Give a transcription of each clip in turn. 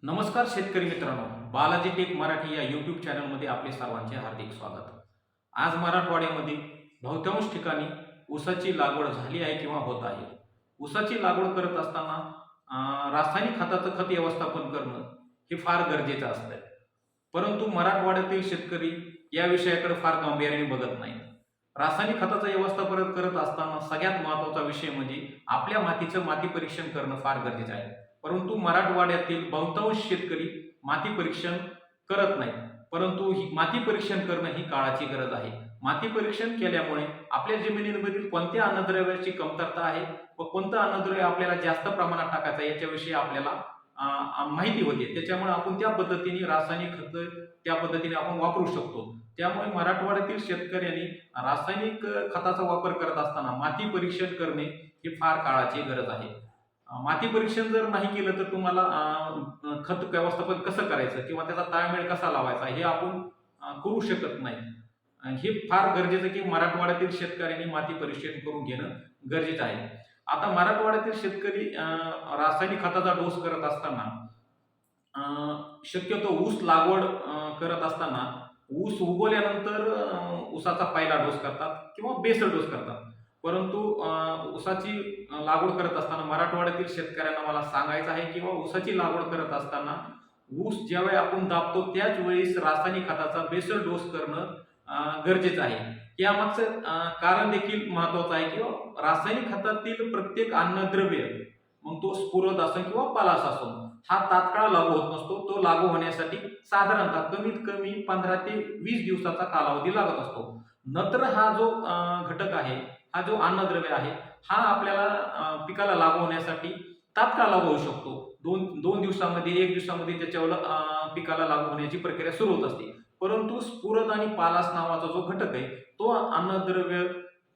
नमस्कार शेतकरी मित्रांनो, बालाजी टेक मराठी या यूट्यूब चॅनलमध्ये आपले सर्वांचे हार्दिक स्वागत. आज मराठवाड्यामध्ये बहुतांश ठिकाणी ऊसाची लागवड झाली आहे किंवा होत आहे. ऊसाची लागवड करत असताना रासायनिक खताचं खत व्यवस्थापन करणं हे फार गरजेचं असतं. परंतु मराठवाड्यातील शेतकरी या विषयाकडे फार गांभीर्याने बघत नाहीत. रासायनिक खताचं व्यवस्थापन करत असताना सगळ्यात महत्त्वाचा विषय म्हणजे आपल्या मातीचं माती परीक्षण करणं फार गरजेचं आहे. परंतु मराठवाड्यातील बहुतांश शेतकरी माती परीक्षण करत नाहीत. परंतु ही माती परीक्षण करणं ही काळाची गरज आहे. माती परीक्षण केल्यामुळे आपल्या जमिनीमधील कोणत्या अन्नद्रव्याची कमतरता आहे व कोणतं अन्नद्रव्य आपल्याला जास्त प्रमाणात टाकायचं याच्याविषयी आपल्याला माहिती होते. त्याच्यामुळे आपण त्या पद्धतीने रासायनिक खत त्या पद्धतीने आपण वापरू शकतो. त्यामुळे मराठवाड्यातील शेतकऱ्यांनी रासायनिक खताचा वापर करत असताना माती परीक्षण करणे ही फार काळाची गरज आहे. माती परीक्षण जर नाही केलं तर तुम्हाला खत व्यवस्थापन कसं करायचं किंवा त्याचा ताळमेळ कसा लावायचा हे आपण करू शकत नाही. हे फार गरजेचं की मराठवाड्यातील शेतकऱ्यांनी माती परीक्षण करून घेणं गरजेचं आहे. आता मराठवाड्यातील शेतकरी रासायनिक खताचा डोस करत असताना शक्यतो ऊस लागवड करत असताना ऊस उगवल्यानंतर ऊसाचा पहिला डोस करतात किंवा बेसल डोस करतात. परंतु ऊसाची लागवड करत असताना मराठवाड्यातील शेतकऱ्यांना मला सांगायचं आहे किंवा ऊसाची लागवड करत असताना ऊस ज्यावेळी आपण दाबतो त्याच वेळेस रासायनिक खताचा बेसल डोस करणं गरजेचं आहे. यामागचं कारण देखील महत्वाचं आहे किंवा रासायनिक खतातील प्रत्येक अन्नद्रव्य मग तो स्फुरद असो किंवा पालाश असो हा तात्काळ लागू होत नसतो. तो लागू होण्यासाठी साधारणतः कमीत कमी 15 ते 20 दिवसाचा कालावधी लागत असतो. नंतर हा जो घटक आहे, हा जो अन्नद्रव्य आहे, हा आपल्याला पिकाला लागू होण्यासाठी तात्काळ लागू होऊ शकतो. दोन दिवसामध्ये 1 दिवसामध्ये त्याच्यावर पिकाला लागू होण्याची प्रक्रिया सुरू होत असते. परंतु स्फुरद आणि पालाश नावाचा जो घटक आहे तो अन्नद्रव्य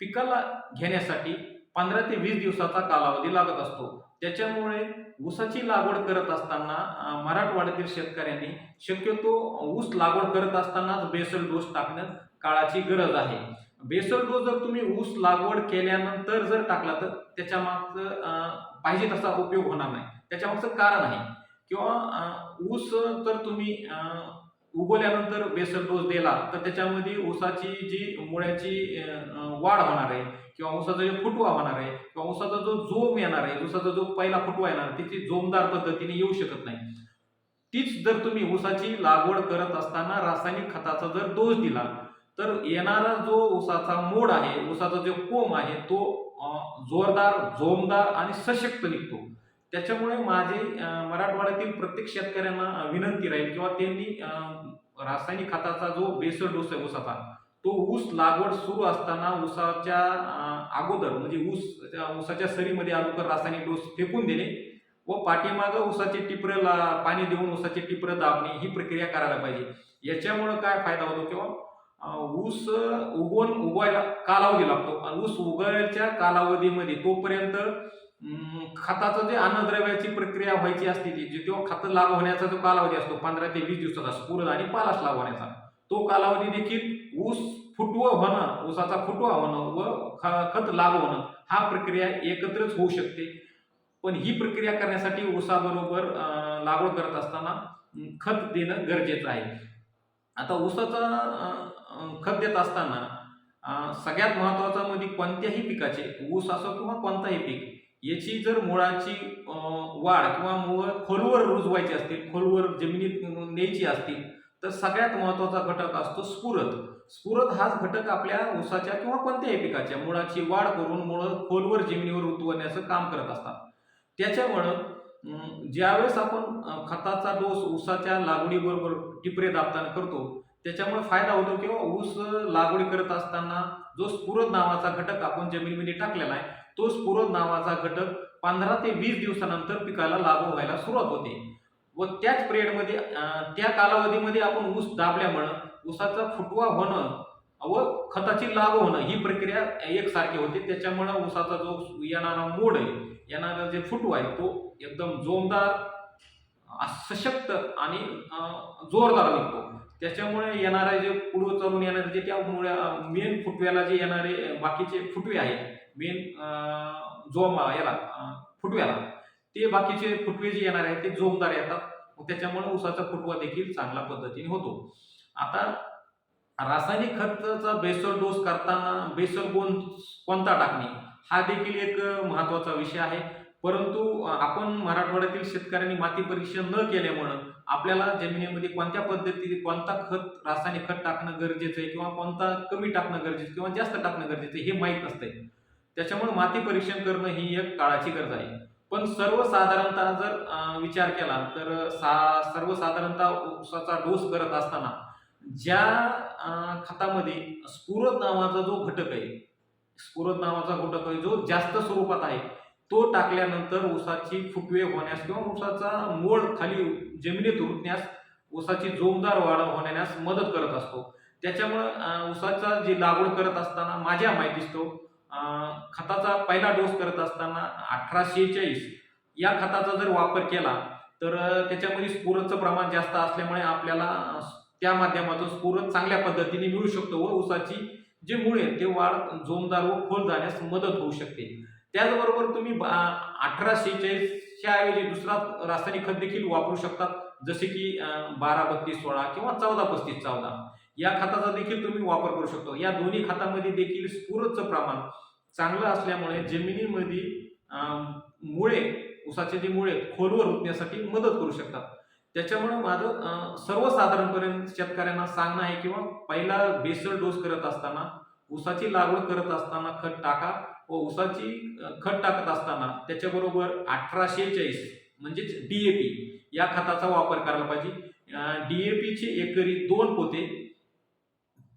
पिकाला घेण्यासाठी 15 ते 20 दिवसाचा कालावधी लागत असतो. त्याच्यामुळे ऊसाची लागवड करत असताना मराठवाड्यातील शेतकऱ्यांनी शक्यतो ऊस लागवड करत असतानाच बेसल डोस टाकणं काळाची गरज आहे. बेसल डोस जर तुम्ही ऊस लागवड केल्यानंतर जर टाकला तर त्याच्या मागचं पाहिजे तसा उपयोग होणार नाही. त्याच्यामागचं कारण आहे किंवा ऊस तर तुम्ही उगवल्यानंतर बेसल डोस दिला तर त्याच्यामध्ये ऊसाची जी मुळ्याची वाढ होणार आहे किंवा ऊसाचा जो फुटवा होणार आहे किंवा ऊसाचा जो जोम येणार आहे, ऊसाचा जो पहिला फुटवा येणार त्याची जोमदार पद्धतीने येऊ शकत नाही. तीच जर तुम्ही ऊसाची लागवड करत असताना रासायनिक खताचा जर डोस दिला तर येणारा जो ऊसाचा मोड आहे, ऊसाचा जो कोंब आहे तो जोरदार, जोमदार आणि सशक्त निघतो. त्याच्यामुळे माझे मराठवाड्यातील प्रत्येक शेतकऱ्यांना विनंती राहील किंवा त्यांनी रासायनिक खताचा जो बेसल डोस आहे ऊसाचा तो ऊस लागवड सुरू असताना ऊसाच्या अगोदर म्हणजे ऊसाच्या सरीमध्ये अगोदर रासायनिक डोस फेकून देणे व पाठीमागं ऊसाचे टिपरं पाणी देऊन ऊसाचे टिपरं दाबणे ही प्रक्रिया करायला पाहिजे. याच्यामुळं काय फायदा होतो किंवा ऊस उगवायला कालावधी लागतो आणि ऊस उगवायच्या कालावधीमध्ये तोपर्यंत खताचं जे अन्नद्रव्याची प्रक्रिया व्हायची असते ती जेव्हा खत लागू होण्याचा जो कालावधी असतो 15 ते 20 दिवसाचा स्फुरद आणि पालाश लागू होण्याचा तो कालावधी देखील ऊस फुटवं होणं, ऊसाचा फुटवा होणं व खत लागू होणं हा प्रक्रिया एकत्रच होऊ शकते. पण ही प्रक्रिया करण्यासाठी ऊसाबरोबर लागवड करत असताना खत देणं गरजेचं आहे. आता ऊसाचा खत देत असताना सगळ्यात महत्वाचं म्हणजे कोणत्याही पिकाचे ऊस असो किंवा कोणताही पीक याची जर मुळाची वाढ किंवा मुळ खोलवर रुजवायची असतील, खोलवर जमिनीत न्यायची असतील तर सगळ्यात महत्वाचा घटक असतो स्फुरद. स्फुरद हाच घटक आपल्या ऊसाच्या किंवा कोणत्याही पिकाच्या मुळाची वाढ करून मुळं खोलवर जमिनीवर उतरवण्याचं काम करत असतात. त्याच्यामुळं ज्यावेळेस आपण खताचा डोस ऊसाच्या लागवडीबरोबर टिपरे दाबताना करतो त्याच्यामुळे फायदा होतो किंवा ऊस लागवडी करत असताना जो स्फुरद नावाचा घटक आपण जमिनीमध्ये टाकलेला आहे तो स्फुरद नावाचा घटक 15 ते 20 दिवसानंतर पिकाला लागू व्हायला सुरुवात होते व त्याच पिरियडमध्ये त्या कालावधीमध्ये आपण ऊस दाबल्यामुळं ऊसाचा फुटवा होणं व खताची लागू होणं ही प्रक्रिया एकसारखी होते. त्याच्यामुळं ऊसाचा जो येणारा मोड आहे, येणारा जे फुटवा आहे तो एकदम जोमदार, सशक्त आणि जोरदार निघतो. त्याच्यामुळे येणारे जे पुढे चालून येणारे जे त्या मेन फुटव्याला जे येणारे बाकीचे फुटवे आहेत मेन जोम याला फुटव्याला ते बाकीचे फुटवे जे येणार आहेत ते जोमदार येतात मग त्याच्यामुळे ऊसाचा फुटवा देखील चांगल्या पद्धतीने होतो. आता रासायनिक खताचा बेसल डोस करताना बेसल कोणता टाकणे हा देखील एक महत्त्वाचा विषय आहे. परंतु आपण मराठवाड्यातील शेतकऱ्यांनी माती परीक्षण न केल्यामुळं आपल्याला जमिनीमध्ये कोणत्या पद्धतीने कोणता रासायनिक खत टाकणं गरजेचं आहे किंवा कोणता कमी टाकणं गरजेचं किंवा जास्त टाकणं गरजेचं आहे हे माहीत नसतंय. त्याच्यामुळे माती परीक्षण करणं ही एक काळाची गरज आहे. पण सर्वसाधारणतः जर विचार केला तर सर्वसाधारणतः ऊसाचा डोस करत असताना ज्या खतामध्ये स्फुरद नावाचा जो घटक आहे, स्फुरद नावाचा घटक आहे जो जास्त स्वरूपात आहे, तो टाकल्यानंतर ऊसाची फुटवे होण्यास किंवा ऊसाचा मूळ खाली जमिनीत रुतण्यास, ऊसाची जोमदार वाढ होण्यास मदत करत असतो. त्याच्यामुळं ऊसाचा जी लागवड करत असताना माझ्या माहितीस्तव खताचा पहिला डोस करत असताना 1846 या खताचा जर वापर केला तर त्याच्यामध्ये स्फुरदचं प्रमाण जास्त असल्यामुळे आपल्याला त्या माध्यमातून स्फुरद चांगल्या पद्धतीने मिळू शकतो व ऊसाची जे मुळे ते वाढ जोमदार व खोल जाण्यास मदत होऊ शकते. त्याचबरोबर तुम्ही 1846च्या ऐवजी दुसरा रासायनिक खत देखील वापरू शकतात, जसे की 12-32-16 किंवा 14-35-14 या खताचा देखील तुम्ही वापर करू शकतो. या दोन्ही खतामध्ये देखील स्फुरदचं प्रमाण चांगलं असल्यामुळे जमिनीमध्ये मुळे ऊसाचे जे मुळे खोलवर रुतण्यासाठी मदत करू शकतात. त्याच्यामुळे माझं सर्वसाधारणपणे शेतकऱ्यांना सांगणं आहे किंवा पहिला बेसल डोस करत असताना, ऊसाची लागवड करत असताना खत टाका व ऊसाची खत टाकत असताना त्याच्याबरोबर 1846 म्हणजेच DAP या खताचा वापर करायला पाहिजे. DAPचे एकरी 2 पोते,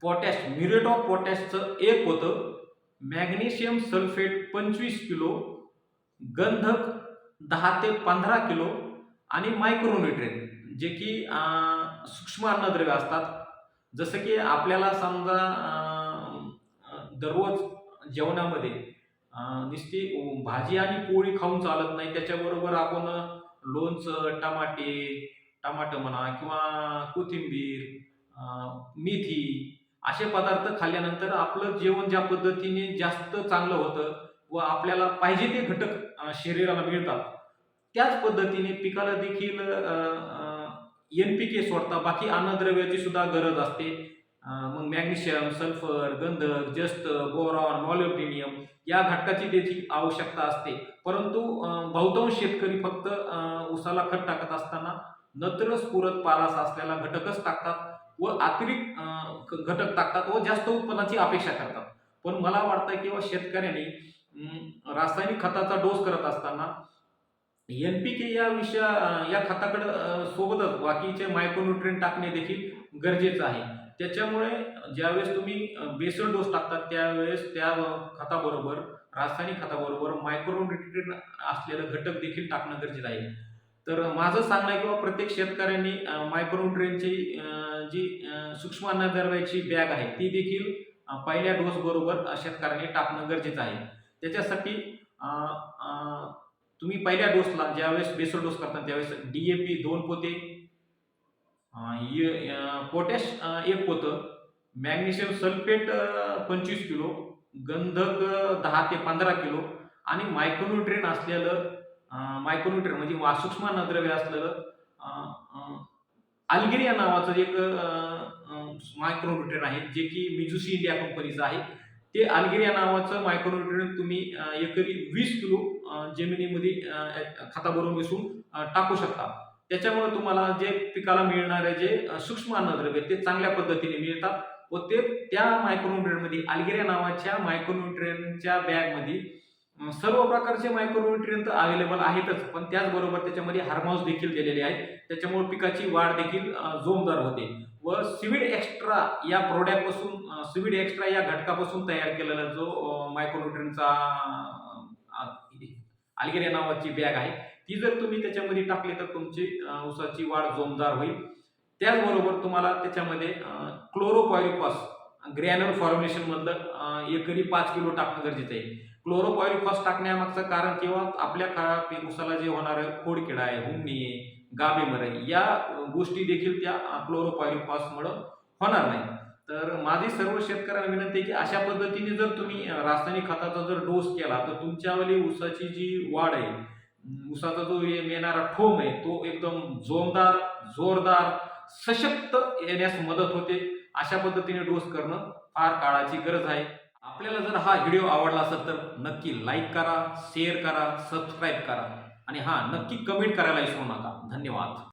पोटॅश म्युरेट ऑफ पोटॅशचं 1 पोतं, मॅग्नेशियम सल्फेट 25 किलो, गंधक 10 ते 15 किलो आणि मायक्रोन्यूट्रिएंट जे की सूक्ष्म अन्नद्रव्य असतात. जसं की आपल्याला समजा दररोज जेवणामध्ये नुसती भाजी आणि पोळी खाऊन चालत नाही, त्याच्याबरोबर आपण लोणचं, टमाटर म्हणा किंवा कोथिंबीर, मेथी असे पदार्थ खाल्ल्यानंतर आपलं जेवण ज्या पद्धतीने जास्त चांगलं होतं व आपल्याला पाहिजे ते घटक शरीराला मिळतात, त्याच पद्धतीने पिकाला देखील NPK सोडता बाकी अन्नद्रव्याची सुद्धा गरज असते. मग मॅग्नेशियम, सल्फर, गंधक, जस्त, बोरॉन, मॉलिब्डेनियम या घटकाची देखील आवश्यकता असते. परंतु बहुतांश शेतकरी फक्त ऊसाला खत टाकत असताना नत्र, स्फुरद, पालास असलेला घटकच टाकतात व अतिरिक्त घटक टाकतात व जास्त उत्पन्नाची अपेक्षा करतात. पण मला वाटतं की शेतकऱ्यांनी रासायनिक खताचा डोस करत असताना NPK या खताकडे सोबतच बाकीचे मायक्रोन्यूट्रिएंट टाकणे देखील गरजेचं आहे. त्याच्यामुळे ज्यावेळेस तुम्ही बेसल डोस टाकतात त्यावेळेस त्या खताबरोबर रासायनिक खताबरोबर मायक्रोन्यूट्रिएंट असलेलं घटक देखील टाकणं गरजेचं आहे. तर माझं सांगणं आहे किंवा प्रत्येक शेतकऱ्यांनी मायक्रोन्यूट्रिएंटची जी सूक्ष्म अन्नद्रव्याची बॅग आहे ती देखील पहिल्या डोस बरोबर शेतकऱ्यांनी टाकणं गरजेचं आहे. त्याच्यासाठी तुम्ही पहिल्या डोसला ज्यावेळेस बेसल डोस करता त्यावेळेस DAP 2 पोते, पोटॅश 1 पोतं, मॅग्नेशियम सल्फेट 25 किलो, गंधक 10 ते 15 किलो आणि मायक्रोन्यूट्रिएंट असलेलं म्हणजे सूक्ष्म अन्नद्रव्य असलेलं अल्गिरिया नावाचं एक मायक्रोन्यूट्रिएंट आहे जे की मित्सुबिशी इंडिया कंपनीचं आहे. ते अल्गिरिया नावाचं मायक्रोन्यूट्रिएंट तुम्ही एकरी 20 किलो जमिनीमध्ये खताबरोबर मिसळून टाकू शकता. त्याच्यामुळे तुम्हाला जे पिकाला मिळणारे जे सूक्ष्म अन्नद्रव्य ते चांगल्या पद्धतीने मिळतात व ते त्या मायक्रोन्यूट्रिएंटमध्ये अल्गिरिया नावाच्या मायक्रोन्यूट्रिएंटच्या बॅगमध्ये सर्व प्रकारचे मायक्रोन्यूट्रिएंट अवेलेबल आहेतच, पण त्याचबरोबर त्याच्यामध्ये हार्मोन्स देखील दिलेले आहेत. त्याच्यामुळे पिकाची वाढ देखील जोमदार होते व सीविड एक्स्ट्रा या प्रोडक्टपासून सीविड एक्स्ट्रा या घटकापासून तयार केलेला जो मायक्रोन्यूट्रिएंटचा अल्गिरिया नावाची बॅग आहे ती जर तुम्ही त्याच्यामध्ये टाकली तर तुमची ऊसाची वाढ जोमदार होईल. त्याचबरोबर तुम्हाला त्याच्यामध्ये क्लोरोपायरिफॉस ग्रॅन्युल फॉर्म्युलेशन मधलं एकरी 5 किलो टाकणं गरजेचं आहे. क्लोरोपायरिफॉस टाकण्यामागचं कारण किंवा आपल्या ऊसाला जे होणारं खोडकिडा आहे, हुमणी आहे, गाभेमर आहे या गोष्टी देखील त्या क्लोरोपायरिफॉसमुळे होणार नाही. तर माझी सर्व शेतकऱ्यांना विनंती आहे की अशा पद्धतीने जर तुम्ही रासायनिक खताचा जर डोस केला तर तुमच्यावाली ऊसाची जी वाढ आहे ऊसाचा जो येणारा ठोम आहे तो एकदम जोरदार, सशक्त येण्यास मदत होते. अशा पद्धतीने डोस करणं फार काळाची गरज आहे. आपल्याला जर हा व्हिडिओ आवडला असेल तर नक्की लाईक करा, शेअर करा, सबस्क्राईब करा आणि हां, नक्की कमेंट करायला विसरू नका. धन्यवाद.